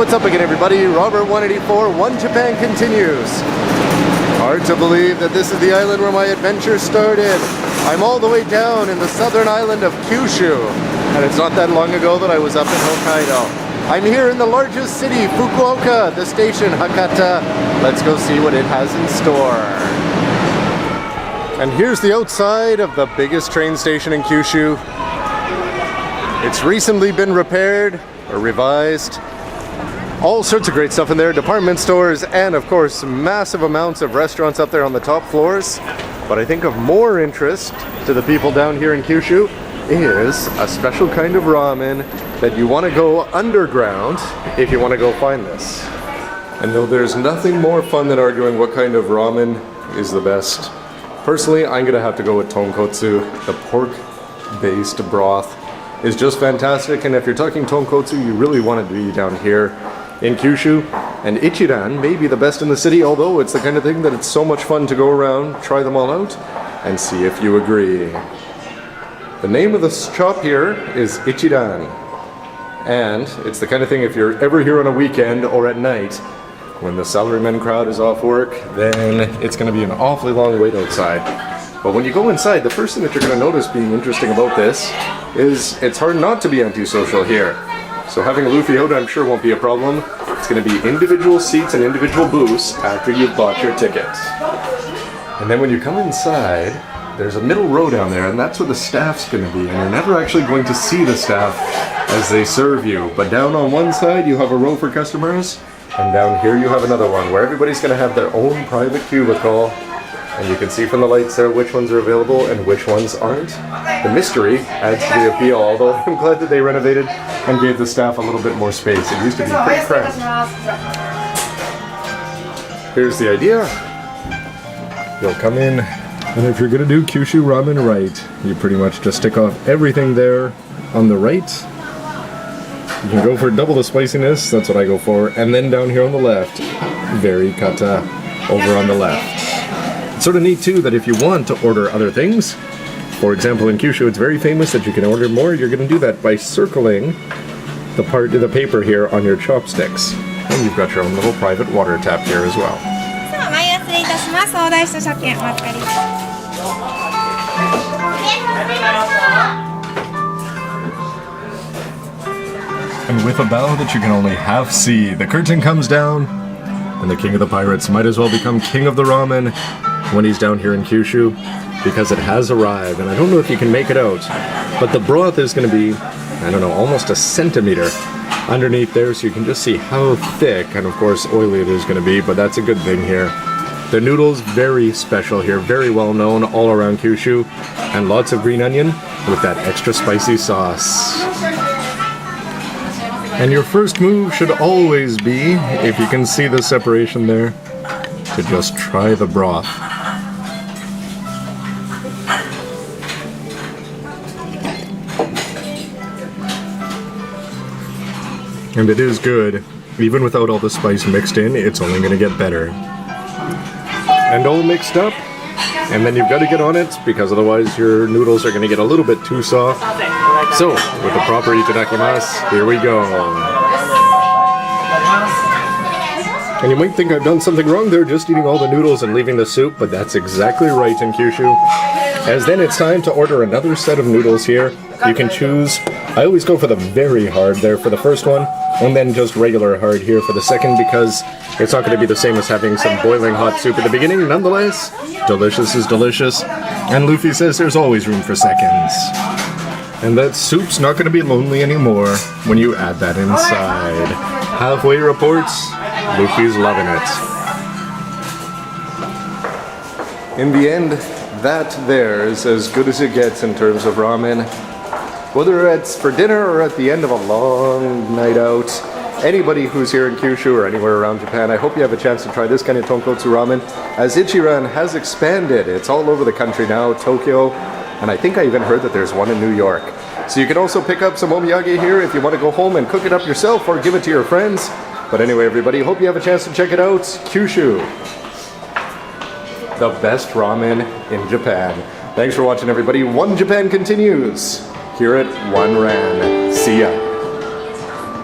what's up again, everybody? Robert 184, One Japan continues. Hard to believe that this is the island where my adventure started. I'm all the way down in the southern island of Kyushu, and it's not that long ago that I was up in Hokkaido. I'm here in the largest city, Fukuoka, the station Hakata. Let's go see what it has in store. And here's the outside of the biggest train station in Kyushu. It's recently been repaired or revised. All sorts of great stuff in there, department stores, and of course massive amounts of restaurants up there on the top floors. But I think of more interest to the people down here in Kyushu is a special kind of ramen that you want to go underground if you want to go find this. And though there's nothing more fun than arguing what kind of ramen is the best, personally I'm gonna have to go with tonkotsu. The pork-based broth is just fantastic, and if you're talking tonkotsu, you really want it to be down here in Kyushu. And Ichiran may be the best in the city, although it's the kind of thing that it's so much fun to go around, try them all out, and see if you agree. The name of the shop here is Ichiran, and it's the kind of thing if you're ever here on a weekend or at night, when the salaryman crowd is off work, then it's going to be an awfully long wait outside. But when you go inside, the first thing that you're going to notice being interesting about this is it's hard not to be antisocial here. So having Luffy out, I'm sure won't be a problem. It's going to be individual seats and individual booths after you've bought your ticket. And then when you come inside, there's a middle row down there, and that's where the staff's going to be. And you're never actually going to see the staff as they serve you. But down on one side, you have a row for customers, and down here you have another one where everybody's going to have their own private cubicle. And you can see from the lights there which ones are available and which ones aren't. The mystery adds to the appeal, although I'm glad that they renovated and gave the staff a little bit more space. It used to be pretty cramped. Here's the idea. You'll come in, and if you're gonna do Kyushu ramen right, you pretty much just stick off everything there on the right. You can go for double the spiciness, that's what I go for, and then down here on the left, very kata over on the left. It's sort of neat too that if you want to order other things, for example in Kyushu it's very famous that you can order more. You're going to do that by circling the part of the paper here on your chopsticks. And you've got your own little private water tap here as well. And with a bow that you can only half see, the curtain comes down, and the king of the pirates might as well become king of the ramen when he's down here in Kyushu, because it has arrived. And I don't know if you can make it out, but the broth is going to be, I don't know, almost a centimeter underneath there, so you can just see how thick and of course oily it is going to be, but that's a good thing here. The noodles, very special here, very well known all around Kyushu, and lots of green onion with that extra spicy sauce. And your first move should always be, if you can see the separation there, to just try the broth. And it is good. Even without all the spice mixed in, it's only going to get better. And all mixed up, and then you've got to get on it, because otherwise your noodles are going to get a little bit too soft. So, with the proper itadakimasu, here we go. And you might think I've done something wrong there, just eating all the noodles and leaving the soup, but that's exactly right in Kyushu. As then it's time to order another set of noodles here. You can choose, I always go for the very hard there for the first one, and then just regular hard here for the second, because it's not going to be the same as having some boiling hot soup at the beginning. Nonetheless, delicious is delicious, and Luffy says there's always room for seconds. And that soup's not going to be lonely anymore when you add that inside. Halfway reports, Luffy's loving it. In the end, that there is as good as it gets in terms of ramen. Whether it's for dinner or at the end of a long night out, anybody who's here in Kyushu or anywhere around Japan, I hope you have a chance to try this kind of tonkotsu ramen, as Ichiran has expanded. It's all over the country now, Tokyo, and I think I even heard that there's one in New York. So you can also pick up some omiyage here if you want to go home and cook it up yourself or give it to your friends. But anyway, everybody, hope you have a chance to check it out. Kyushu, the best ramen in Japan. Thanks for watching, everybody. One Japan continues here at One Ran. See ya.